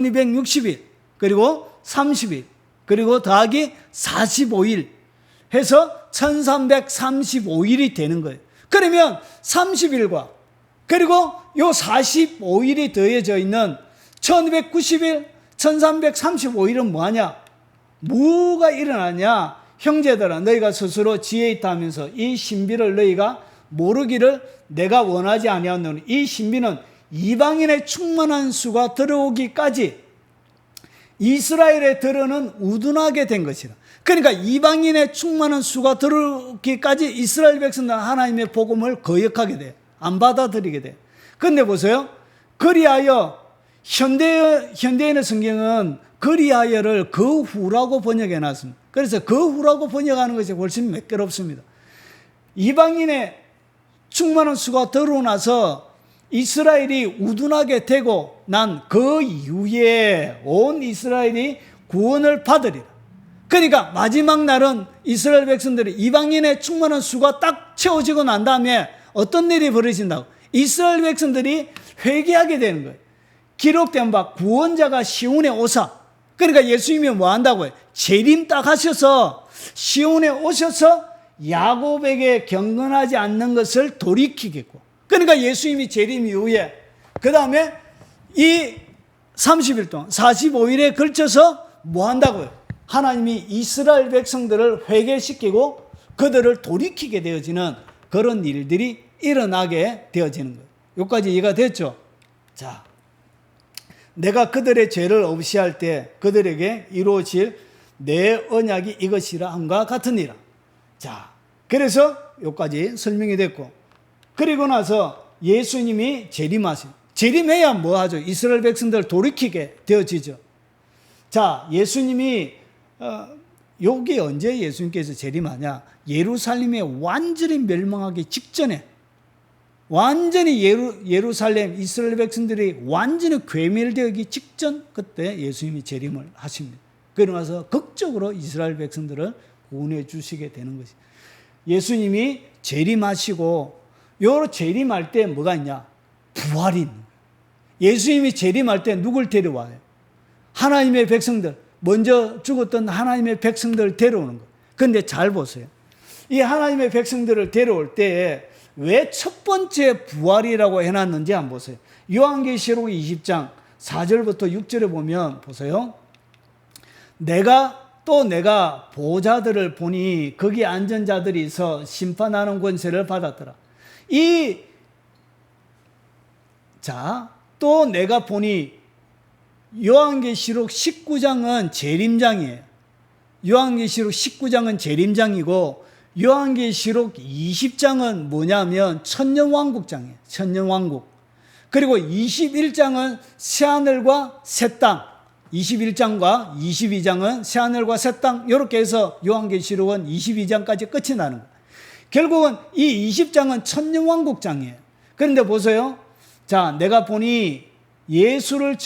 1260일, 그리고 30일, 그리고 더하기 45일 해서 1335일이 되는 거예요. 그러면 30일과 그리고 요 45일이 더해져 있는 1290일, 1335일은 뭐하냐? 뭐가 일어나냐? 형제들아, 너희가 스스로 지혜 있다 하면서 이 신비를 너희가 모르기를 내가 원하지 아니하노니, 이 신비는 이방인의 충만한 수가 들어오기까지 이스라엘에 들어는 우둔하게 된 것이라. 그러니까 이방인의 충만한 수가 들어오기까지 이스라엘 백성들은 하나님의 복음을 거역하게 돼. 안 받아들이게 돼. 그런데 보세요. 그리하여 현대인의 성경은 그리하여를 그 후라고 번역해 놨습니다. 그래서 그 후라고 번역하는 것이 훨씬 매끄럽습니다. 이방인의 충만한 수가 들어오고 나서 이스라엘이 우둔하게 되고 난 그 이후에 온 이스라엘이 구원을 받으리라. 그러니까 마지막 날은 이스라엘 백성들이 이방인의 충만한 수가 딱 채워지고 난 다음에 어떤 일이 벌어진다고? 이스라엘 백성들이 회개하게 되는 거예요. 기록된 바 구원자가 시온에 오사. 그러니까 예수님이 뭐 한다고요? 재림 딱 하셔서 시온에 오셔서 야곱에게 경건하지 않는 것을 돌이키겠고. 그러니까 예수님이 재림 이후에 그 다음에 이 30일 동안 45일에 걸쳐서 뭐 한다고요? 하나님이 이스라엘 백성들을 회개시키고 그들을 돌이키게 되어지는 그런 일들이 일어나게 되어지는 거예요. 여기까지 이해가 됐죠? 자, 내가 그들의 죄를 없이할 때 그들에게 이루어질 내 언약이 이것이라 함과 같으니라. 자, 그래서 여기까지 설명이 됐고, 그리고 나서 예수님이 재림하세요. 재림해야 뭐 하죠? 이스라엘 백성들을 돌이키게 되어지죠. 자, 예수님이 여기 언제 예수님께서 재림하냐? 예루살렘이 완전히 멸망하기 직전에, 완전히 예루살렘 이스라엘 백성들이 완전히 괴멸되기 직전, 그때 예수님이 재림을 하십니다. 그러고 나서 극적으로 이스라엘 백성들을 구원해 주시게 되는 것이. 예수님이 재림하시고, 요 재림할 때 뭐가 있냐? 부활이 있는 거예요. 예수님이 재림할 때 누굴 데려와요? 하나님의 백성들, 먼저 죽었던 하나님의 백성들을 데려오는 거예요. 그런데 잘 보세요. 이 하나님의 백성들을 데려올 때에 왜 첫 번째 부활이라고 해놨는지 한번 보세요. 요한계시록 20장 4절부터 6절에 보면 보세요. 내가 보호자들을 보니 거기 앉은 자들이 있어 심판하는 권세를 받았더라. 또 내가 보니 요한계시록 19장은 재림장이에요. 요한계시록 19장은 재림장이고 요한계시록 20장은 뭐냐면 천년왕국장이에요. 천년왕국. 그리고 21장은 새하늘과 새 땅. 21장과 22장은 새하늘과 새 땅. 이렇게 해서 요한계시록은 22장까지 끝이 나는 거예요. 결국은 이 20장은 천년왕국장이에요. 그런데 보세요. 자, 내가 보니 예수님을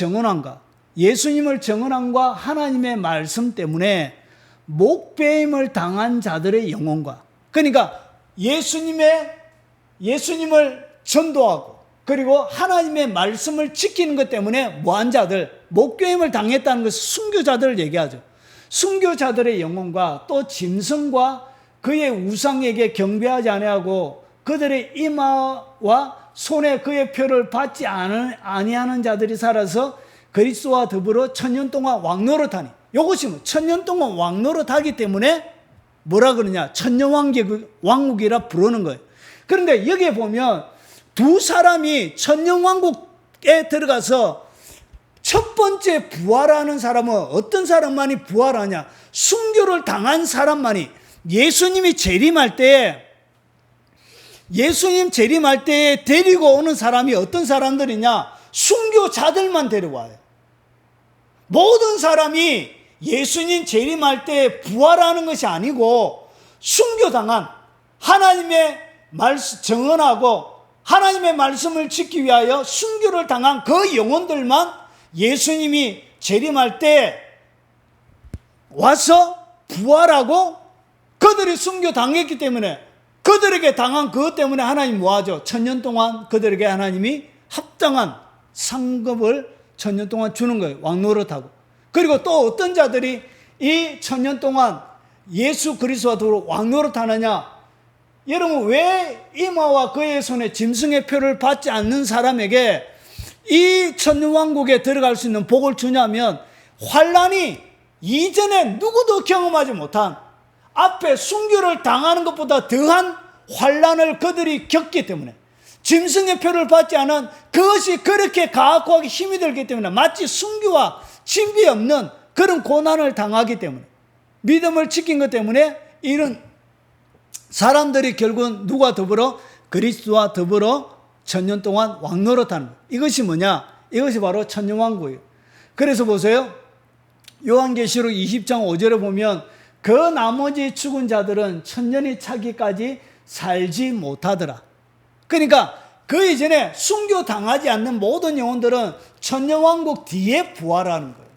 정언함과 하나님의 말씀 때문에 목배임을 당한 자들의 영혼과, 그러니까 예수님을 전도하고 그리고 하나님의 말씀을 지키는 것 때문에 뭐한 자들, 목배임을 당했다는 것은 순교자들을 얘기하죠. 순교자들의 영혼과 또 짐승과 그의 우상에게 경배하지 아니하고 그들의 이마와 손에 그의 표를 받지 아니하는 자들이 살아서 그리스도와 더불어 천년 동안 왕노릇하니. 이것이 뭐 천년 동안 왕노릇하기 때문에 뭐라 그러냐? 천년왕국이라 부르는 거예요. 그런데 여기에 보면 두 사람이 천년왕국에 들어가서 첫 번째 부활하는 사람은 어떤 사람만이 부활하냐? 순교를 당한 사람만이. 예수님 재림할 때 데리고 오는 사람이 어떤 사람들이냐? 순교자들만 데려와요. 모든 사람이 예수님 재림할 때 부활하는 것이 아니고 순교당한, 하나님의 말씀 정언하고 하나님의 말씀을 지키기 위하여 순교를 당한 그 영혼들만 예수님이 재림할 때 와서 부활하고, 그들이 순교당했기 때문에 그들에게 당한 그것 때문에 하나님 뭐하죠? 천년 동안 그들에게 하나님이 합당한 상급을 천년 동안 주는 거예요. 왕노릇하고. 그리고 또 어떤 자들이 이 천년 동안 예수 그리스도와 더불어 왕노릇하느냐? 여러분, 왜 이마와 그의 손에 짐승의 표를 받지 않는 사람에게 이 천년왕국에 들어갈 수 있는 복을 주냐면, 환란이 이전에 누구도 경험하지 못한, 앞에 순교를 당하는 것보다 더한 환란을 그들이 겪기 때문에, 짐승의 표를 받지 않은 그것이 그렇게 가혹하게 힘이 들기 때문에, 마치 순교와 진비 없는 그런 고난을 당하기 때문에, 믿음을 지킨 것 때문에 이런 사람들이 결국은 누가 더불어? 그리스도와 더불어 천년 동안 왕노릇하는 거예요. 이것이 뭐냐? 이것이 바로 천년왕국이에요. 그래서 보세요. 요한계시록 20장 5절에 보면 그 나머지 죽은 자들은 천년이 차기까지 살지 못하더라. 그러니까 그 이전에 순교 당하지 않는 모든 영혼들은 천년왕국 뒤에 부활하는 거예요.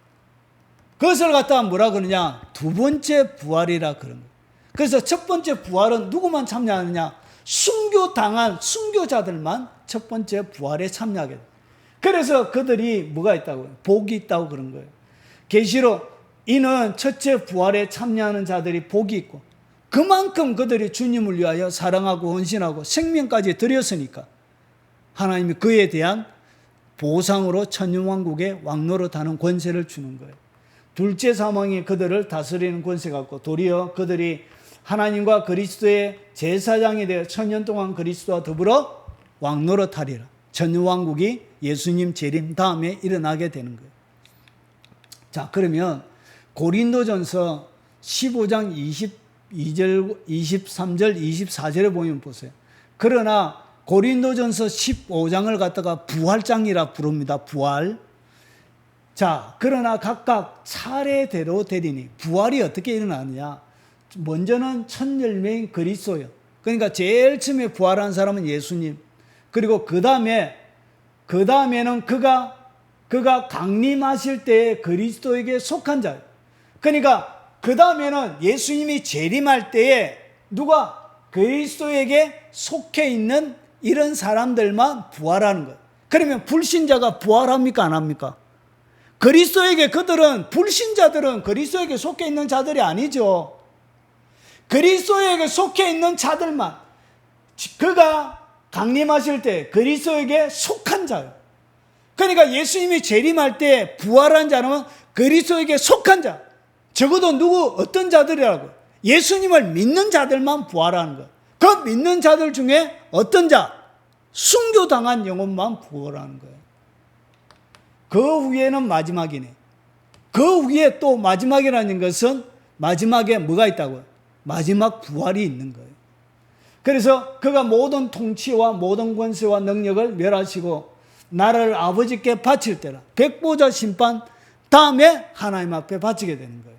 그것을 갖다가 뭐라 그러냐? 두 번째 부활이라 그런 거예요. 그래서 첫 번째 부활은 누구만 참여하느냐? 순교 당한 순교자들만 첫 번째 부활에 참여하게 돼요. 그래서 그들이 뭐가 있다고요? 복이 있다고 그런 거예요. 계시록 이는 첫째 부활에 참여하는 자들이 복이 있고, 그만큼 그들이 주님을 위하여 사랑하고 헌신하고 생명까지 드렸으니까 하나님이 그에 대한 보상으로 천년왕국의 왕노릇하는 권세를 주는 거예요. 둘째 사망이 그들을 다스리는 권세가 없고, 도리어 그들이 하나님과 그리스도의 제사장이 되어 천년 동안 그리스도와 더불어 왕노릇하리라. 천년왕국이 예수님 재림 다음에 일어나게 되는 거예요. 자, 그러면 고린도전서 15장 22절, 23절, 24절에 보면 보세요. 그러나 고린도전서 15장을 갖다가 부활장이라 부릅니다. 부활. 자, 그러나 각각 차례대로 되리니, 부활이 어떻게 일어나느냐? 먼저는 첫 열매인 그리스도요. 그러니까 제일 처음에 부활한 사람은 예수님. 그리고 그 다음에는 그가 강림하실 때에 그리스도에게 속한 자예요. 그러니까 그 다음에는 예수님이 재림할 때에 누가 그리스도에게 속해 있는 이런 사람들만 부활하는 거예요. 그러면 불신자가 부활합니까? 안 합니까? 그리스도에게 그들은, 불신자들은 그리스도에게 속해 있는 자들이 아니죠. 그리스도에게 속해 있는 자들만, 그가 강림하실 때 그리스도에게 속한 자예요. 그러니까 예수님이 재림할 때 부활한 자는 그리스도에게 속한 자, 적어도 어떤 자들이라고? 예수님을 믿는 자들만 부활하는 거예요. 그 믿는 자들 중에 어떤 자? 순교당한 영혼만 부활하는 거예요. 그 후에는 마지막이네. 그 후에 또 마지막이라는 것은 마지막에 뭐가 있다고요? 마지막 부활이 있는 거예요. 그래서 그가 모든 통치와 모든 권세와 능력을 멸하시고 나라를 아버지께 바칠 때라. 백보자 심판 다음에 하나님 앞에 바치게 되는 거예요.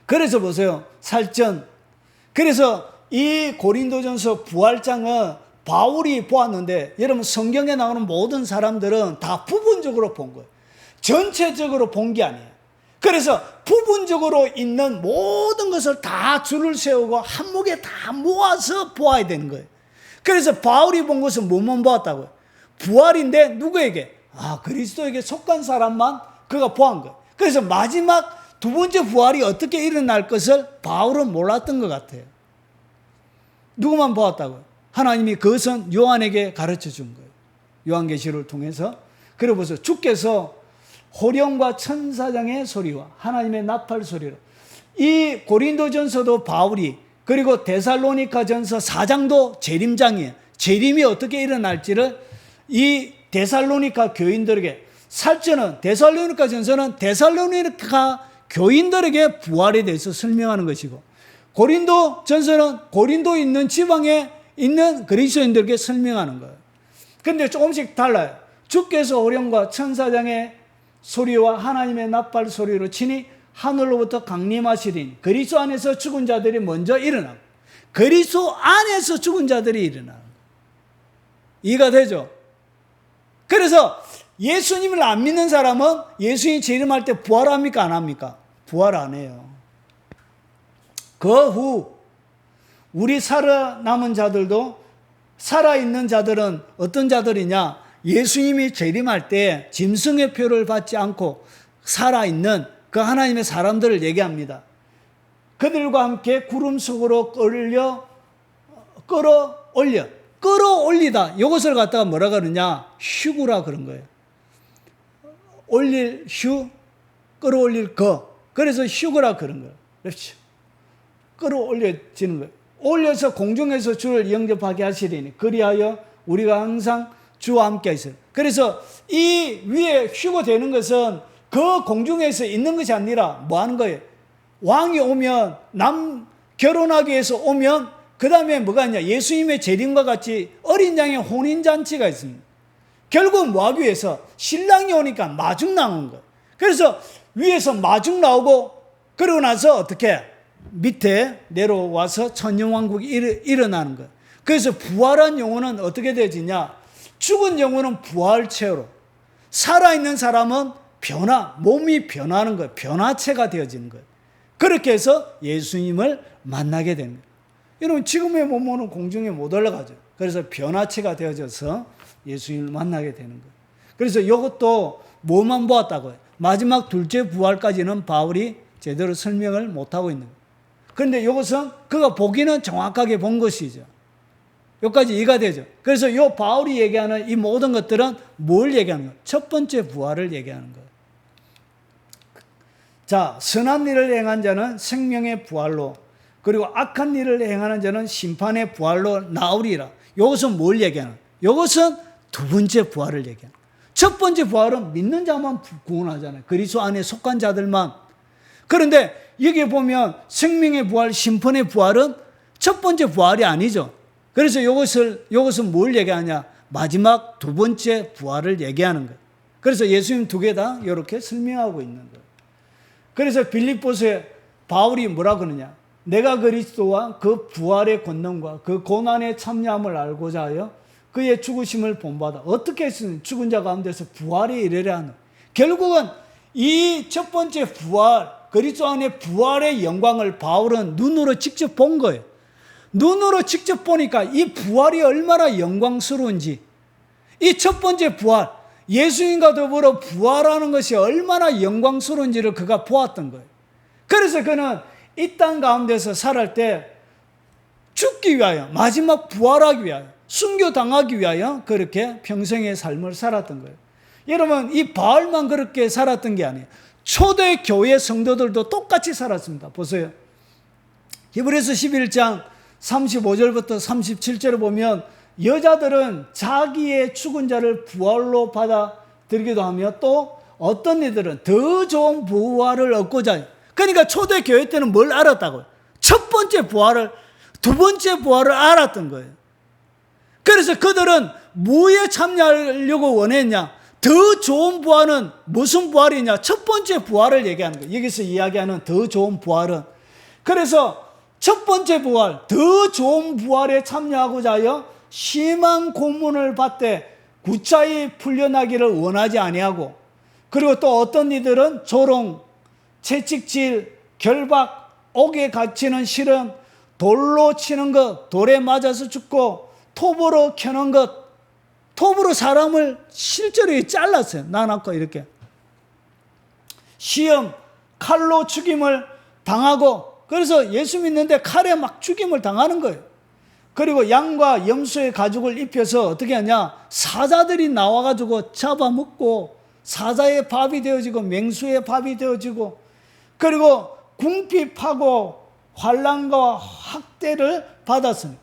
그래서 보세요. 살전. 그래서 이 고린도전서 부활장은 바울이 보았는데, 여러분 성경에 나오는 모든 사람들은 다 부분적으로 본 거예요. 전체적으로 본 게 아니에요. 그래서 부분적으로 있는 모든 것을 다 줄을 세우고 한목에 다 모아서 보아야 되는 거예요. 그래서 바울이 본 것은 뭐만 보았다고요? 부활인데 누구에게? 그리스도에게 속한 사람만 그가 보한 거예요. 그래서 마지막 두 번째 부활이 어떻게 일어날 것을 바울은 몰랐던 것 같아요. 누구만 보았다고요? 하나님이 그것은 요한에게 가르쳐 준 거예요. 요한계시를 통해서. 그리고 보세요. 주께서 호령과 천사장의 소리와 하나님의 나팔 소리로, 이 고린도전서도 바울이, 그리고 데살로니가전서 4장도 재림장이에요. 재림이 어떻게 일어날지를 이 데살로니가 교인들에게, 살전은 데살로니가전서는 데살로니가 교인들에게 부활에 대해서 설명하는 것이고, 고린도전서는 고린도 있는 지방에 있는 그리스도인들에게 설명하는 거예요. 그런데 조금씩 달라요. 주께서 호령과 천사장의 소리와 하나님의 나팔 소리로 치니 하늘로부터 강림하시리니 그리스도 안에서 죽은 자들이 먼저 일어나고, 그리스도 안에서 죽은 자들이 일어나는 거예요. 이해가 되죠? 그래서 예수님을 안 믿는 사람은 예수님이 재림할 때 부활합니까? 안 합니까? 부활 안 해요. 그 후 우리 살아남은 자들도, 살아있는 자들은 어떤 자들이냐? 예수님이 재림할 때 짐승의 표를 받지 않고 살아있는 그 하나님의 사람들을 얘기합니다. 그들과 함께 구름 속으로 끌어올리다. 이것을 갖다가 뭐라 그러냐? 휴구라 그런 거예요. 올릴 휴, 끌어올릴 거. 그래서 휴구라 그런 거예요. 그렇죠. 끌어올려지는 거예요. 올려서 공중에서 주를 영접하게 하시리니 그리하여 우리가 항상 주와 함께 있어요. 그래서 이 위에 휴거되는 것은 그 공중에서 있는 것이 아니라 뭐 하는 거예요? 왕이 오면, 결혼하기 위해서 오면, 그 다음에 뭐가 있냐? 예수님의 재림과 같이 어린 양의 혼인잔치가 있습니다. 결국 뭐 하기 위해서? 신랑이 오니까 마중 나온 거예요. 그래서 위에서 마중 나오고, 그러고 나서 어떻게? 밑에 내려와서 천년왕국이 일어나는 거예요. 그래서 부활한 영혼은 어떻게 되어지냐? 죽은 영혼은 부활체로, 살아있는 사람은 몸이 변하는 거예요. 변화체가 되어지는 거예요. 그렇게 해서 예수님을 만나게 되는 거예요. 여러분, 지금의 몸은 공중에 못 올라가죠. 그래서 변화체가 되어져서 예수님을 만나게 되는 거예요. 그래서 이것도 뭐만 보았다고요? 마지막 둘째 부활까지는 바울이 제대로 설명을 못하고 있는 거예요. 그런데 이것은 그가 보기는 정확하게 본 것이죠. 여기까지 이해가 되죠. 그래서 이 바울이 얘기하는 이 모든 것들은 뭘 얘기하는 거예요? 첫 번째 부활을 얘기하는 거예요. 자, 선한 일을 행한 자는 생명의 부활로, 그리고 악한 일을 행하는 자는 심판의 부활로 나오리라. 이것은 뭘 얘기하는 거예요? 이것은 두 번째 부활을 얘기하는 거예요. 첫 번째 부활은 믿는 자만 구원하잖아요. 그리스도 안에 속한 자들만. 그런데 여기 보면 생명의 부활, 심판의 부활은 첫 번째 부활이 아니죠. 그래서 이것은 뭘 얘기하냐? 마지막 두 번째 부활을 얘기하는 거예요. 그래서 예수님 두 개 다 이렇게 설명하고 있는 거예요. 그래서 빌립보서에 바울이 뭐라 그러냐? 내가 그리스도와 그 부활의 권능과 그 고난의 참여함을 알고자 하여 그의 죽으심을 본받아. 어떻게 했으면 죽은 자 가운데서 부활이 이르려 하는. 결국은 이 첫 번째 부활, 그리스도 안에 부활의 영광을 바울은 눈으로 직접 본 거예요. 눈으로 직접 보니까 이 부활이 얼마나 영광스러운지, 이 첫 번째 부활, 예수님과 더불어 부활하는 것이 얼마나 영광스러운지를 그가 보았던 거예요. 그래서 그는 이 땅 가운데서 살할 때 죽기 위하여, 마지막 부활하기 위하여, 순교당하기 위하여 그렇게 평생의 삶을 살았던 거예요. 여러분, 이 바울만 그렇게 살았던 게 아니에요. 초대 교회 성도들도 똑같이 살았습니다. 보세요. 히브리서 11장 35절부터 37절을 보면 여자들은 자기의 죽은 자를 부활로 받아들이기도 하며 또 어떤 이들은 더 좋은 부활을 얻고자 해요. 그러니까 초대 교회 때는 뭘 알았다고요? 첫 번째 부활을, 두 번째 부활을 알았던 거예요. 그래서 그들은 뭐에 참여하려고 원했냐? 더 좋은 부활은 무슨 부활이냐? 첫 번째 부활을 얘기하는 거예요. 여기서 이야기하는 더 좋은 부활은. 그래서 첫 번째 부활, 더 좋은 부활에 참여하고자 하여 심한 고문을 받되 구차히 풀려나기를 원하지 아니하고, 그리고 또 어떤 이들은 조롱, 채찍질, 결박, 옥에 갇히는 시름, 돌로 치는 것, 돌에 맞아서 죽고 톱으로 켜는 것, 톱으로 사람을 실제로 잘랐어요. 나눠서 이렇게. 시험, 칼로 죽임을 당하고, 그래서 예수 믿는데 칼에 막 죽임을 당하는 거예요. 그리고 양과 염소의 가죽을 입혀서 어떻게 하냐? 사자들이 나와가지고 잡아먹고 사자의 밥이 되어지고 맹수의 밥이 되어지고, 그리고 궁핍하고 환난과 학대를 받았습니다.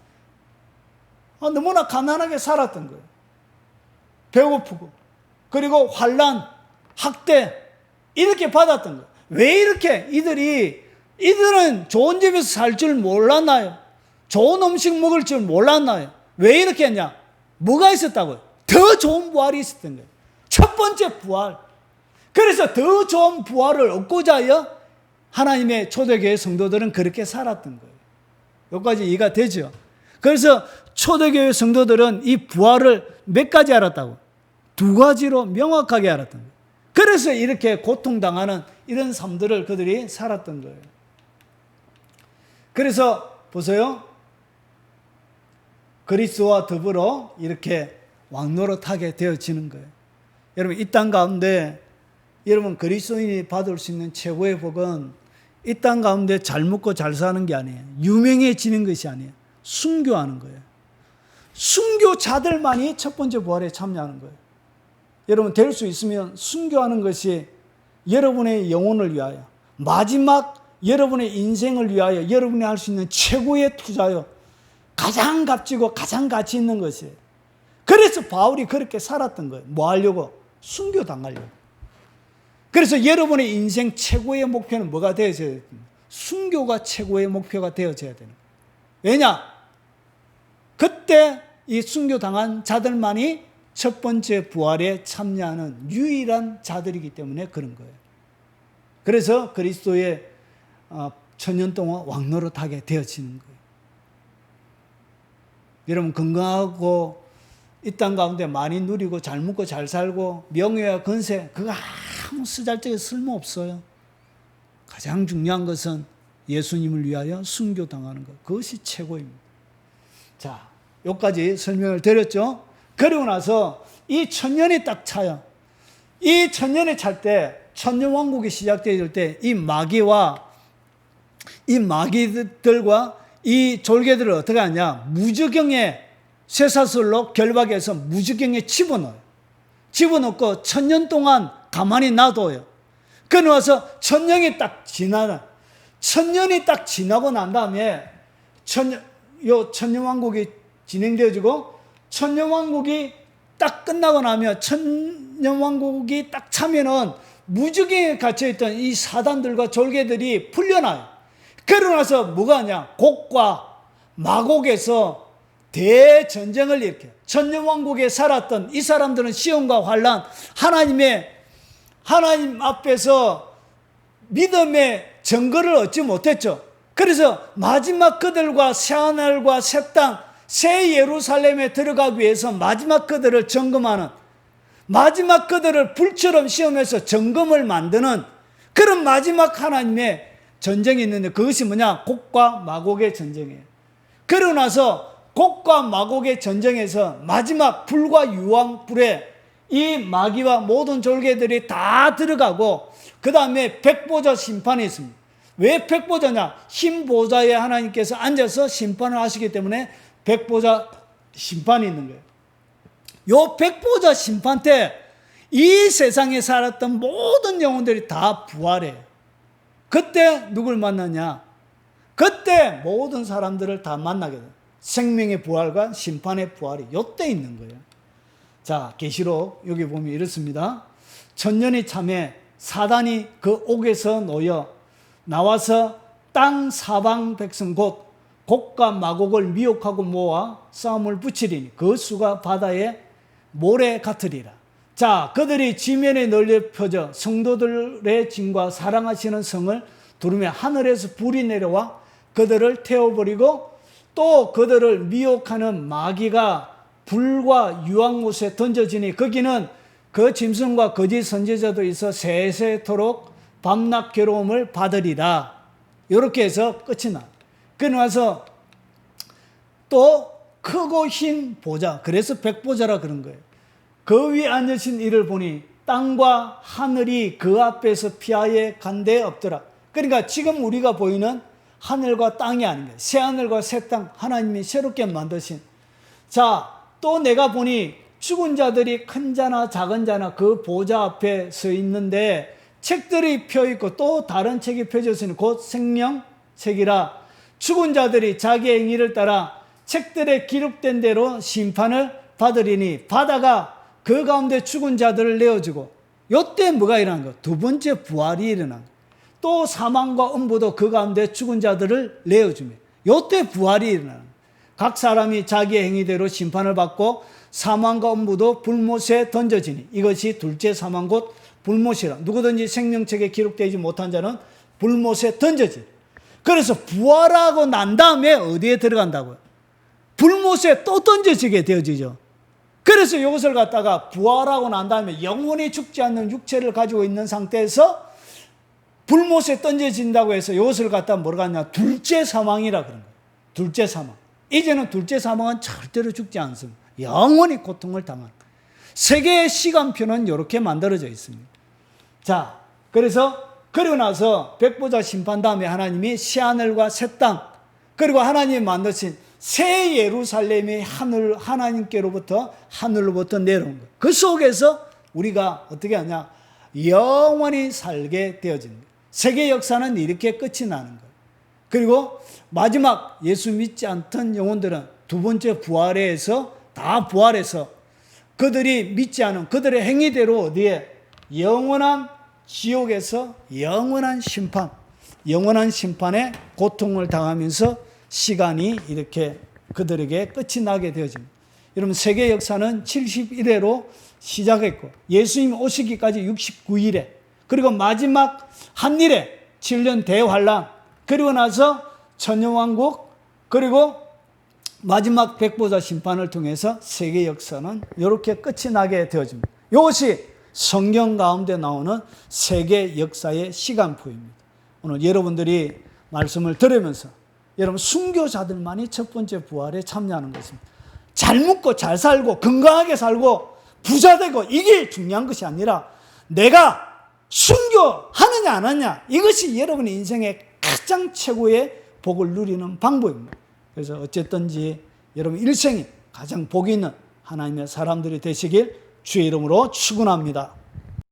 너무나 가난하게 살았던 거예요. 배고프고, 그리고 환난, 학대 이렇게 받았던 거예요. 왜 이렇게 이들은 좋은 집에서 살 줄 몰랐나요? 좋은 음식 먹을 줄 몰랐나요? 왜 이렇게 했냐? 뭐가 있었다고요? 더 좋은 부활이 있었던 거예요. 첫 번째 부활. 그래서 더 좋은 부활을 얻고자 하여 하나님의 초대교회 성도들은 그렇게 살았던 거예요. 여기까지 이해가 되죠? 그래서 초대교회 성도들은 이 부활을 몇 가지 알았다고? 두 가지로 명확하게 알았던 거예요. 그래서 이렇게 고통당하는 이런 삶들을 그들이 살았던 거예요. 그래서 보세요. 그리스도와 더불어 이렇게 왕노릇하게 되어지는 거예요. 여러분, 이 땅 가운데 여러분 그리스도인이 받을 수 있는 최고의 복은 이 땅 가운데 잘 먹고 잘 사는 게 아니에요. 유명해지는 것이 아니에요. 순교하는 거예요. 순교자들만이 첫 번째 부활에 참여하는 거예요. 여러분, 될 수 있으면 순교하는 것이 여러분의 영혼을 위하여, 마지막 여러분의 인생을 위하여 여러분이 할 수 있는 최고의 투자요, 가장 값지고 가장 가치 있는 것이에요. 그래서 바울이 그렇게 살았던 거예요. 뭐 하려고? 순교 당하려고. 그래서 여러분의 인생 최고의 목표는 뭐가 되어져야 됩니까? 순교가 최고의 목표가 되어져야 되는 거예요. 왜냐? 그때 이 순교 당한 자들만이 첫 번째 부활에 참여하는 유일한 자들이기 때문에 그런 거예요. 그래서 그리스도의 천년 동안 왕노릇하게 되어지는 거예요. 여러분, 건강하고 이 땅 가운데 많이 누리고 잘 먹고 잘 살고 명예와 건세, 그거 아무 쓰잘데기 쓸모없어요. 가장 중요한 것은 예수님을 위하여 순교당하는 것, 그것이 최고입니다. 자, 여기까지 설명을 드렸죠. 그리고 나서 이 천년이 딱 차요. 이 천년이 찰 때, 천년왕국이 시작될 때 이 마귀와 이 마귀들과 이 졸개들을 어떻게 하냐? 무저경에 쇠사슬로 결박해서 무저경에 집어넣어요. 집어넣고 천년 동안 가만히 놔둬요. 그러고 나서 천년이 딱 지나고 난 다음에 천년왕국이 진행되어지고, 천년왕국이 딱 끝나고 나면, 천년왕국이 딱 차면은 무저경에 갇혀있던 이 사단들과 졸개들이 풀려나요. 그러고 나서 뭐가 하냐? 곡과 마곡에서 대전쟁을 일으켜요. 천년왕국에 살았던 이 사람들은 시험과 환난, 하나님 앞에서 믿음의 증거를 얻지 못했죠. 그래서 마지막 그들과 새하늘과 새 땅, 새 예루살렘에 들어가기 위해서 마지막 그들을 점검하는, 마지막 그들을 불처럼 시험해서 점검을 만드는 그런 마지막 하나님의 전쟁이 있는데, 그것이 뭐냐? 곡과 마곡의 전쟁이에요. 그러고 나서 곡과 마곡의 전쟁에서 마지막 불과 유황불에 이 마귀와 모든 졸개들이 다 들어가고, 그 다음에 백보자 심판이 있습니다. 왜 백보자냐? 흰 보좌에 하나님께서 앉아서 심판을 하시기 때문에 백보자 심판이 있는 거예요. 요 백보자 심판 때 이 세상에 살았던 모든 영혼들이 다 부활해요. 그때 누굴 만나냐? 그때 모든 사람들을 다 만나게 돼요. 생명의 부활과 심판의 부활이 요때 있는 거예요. 자, 계시록 여기 보면 이렇습니다. 천년이 참에 사단이 그 옥에서 놓여 나와서 땅 사방 백성 곧 곡과 마곡을 미혹하고 모아 싸움을 붙이리니 그 수가 바다의 모래 같으리라. 자, 그들이 지면에 널려 펴져 성도들의 짐과 사랑하시는 성을 두르며 하늘에서 불이 내려와 그들을 태워버리고, 또 그들을 미혹하는 마귀가 불과 유황못에 던져지니 거기는 그 짐승과 거짓 선지자도 있어 세세토록 밤낮 괴로움을 받으리라. 이렇게 해서 끝이 나. 그러고 나서 또 크고 흰 보좌, 그래서 백보좌라 그런 거예요. 그 위에 앉으신 이를 보니 땅과 하늘이 그 앞에서 피하여 간 데 없더라. 그러니까 지금 우리가 보이는 하늘과 땅이 아닌 거예요. 새 하늘과 새 땅, 하나님이 새롭게 만드신. 자, 또 내가 보니 죽은 자들이 큰 자나 작은 자나 그 보좌 앞에 서 있는데 책들이 펴있고 또 다른 책이 펴졌으니 곧 생명책이라. 죽은 자들이 자기 행위를 따라 책들에 기록된 대로 심판을 받으리니 바다가 그 가운데 죽은 자들을 내어주고, 요때 뭐가 일어난 거야? 두 번째 부활이 일어난 거야. 또 사망과 음부도 그 가운데 죽은 자들을 내어주며, 요때 부활이 일어나는 거야. 각 사람이 자기의 행위대로 심판을 받고 사망과 음부도 불못에 던져지니 이것이 둘째 사망 곧 불못이라. 누구든지 생명책에 기록되지 못한 자는 불못에 던져지. 그래서 부활하고 난 다음에 어디에 들어간다고요? 불못에 또 던져지게 되어지죠. 그래서 이것을 갖다가 부활하고 난 다음에 영원히 죽지 않는 육체를 가지고 있는 상태에서 불못에 던져진다고 해서 이것을 갖다 뭐라고 하냐? 둘째 사망이라 그런 거예요. 둘째 사망. 이제는 둘째 사망은 절대로 죽지 않습니다. 영원히 고통을 당하는. 세계의 시간표는 이렇게 만들어져 있습니다. 자, 그리고 나서 백보자 심판 다음에 하나님이 새하늘과 새 땅, 그리고 하나님이 만드신 새 예루살렘이 하나님께로부터 하늘로부터 내려온 거예요. 그 속에서 우리가 어떻게 하냐? 영원히 살게 되어진 거예요. 세계 역사는 이렇게 끝이 나는 거예요. 그리고 마지막 예수 믿지 않던 영혼들은 두 번째 부활에서 다 부활해서 그들이 믿지 않은 그들의 행위대로 어디에? 영원한 지옥에서 영원한 심판의 고통을 당하면서 시간이 이렇게 그들에게 끝이 나게 되어집니다. 여러분, 세계 역사는 71회로 시작했고 예수님 오시기까지 69일에, 그리고 마지막 한일에 7년 대환란, 그리고 나서 천년왕국, 그리고 마지막 백보자 심판을 통해서 세계 역사는 이렇게 끝이 나게 되어집니다. 이것이 성경 가운데 나오는 세계 역사의 시간표입니다. 오늘 여러분들이 말씀을 들으면서 여러분, 순교자들만이 첫 번째 부활에 참여하는 것입니다. 잘 먹고 잘 살고 건강하게 살고 부자 되고 이게 중요한 것이 아니라 내가 순교하느냐 안 하느냐, 이것이 여러분의 인생의 가장 최고의 복을 누리는 방법입니다. 그래서 어쨌든지 여러분 일생이 가장 복이 있는 하나님의 사람들이 되시길 주의 이름으로 축원합니다.